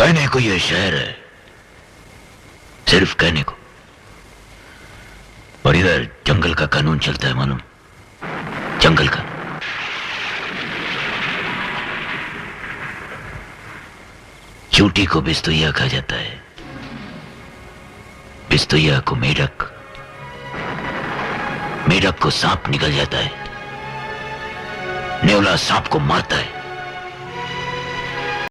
कहने को यह शहर है, सिर्फ कहने को। और इधर जंगल का कानून चलता है, मालूम? जंगल का। चूटी को बिस्तुइया कहा जाता है, बिस्तुइया को मेढक, मेढक को सांप निकल जाता है, नेवला सांप को मारता है,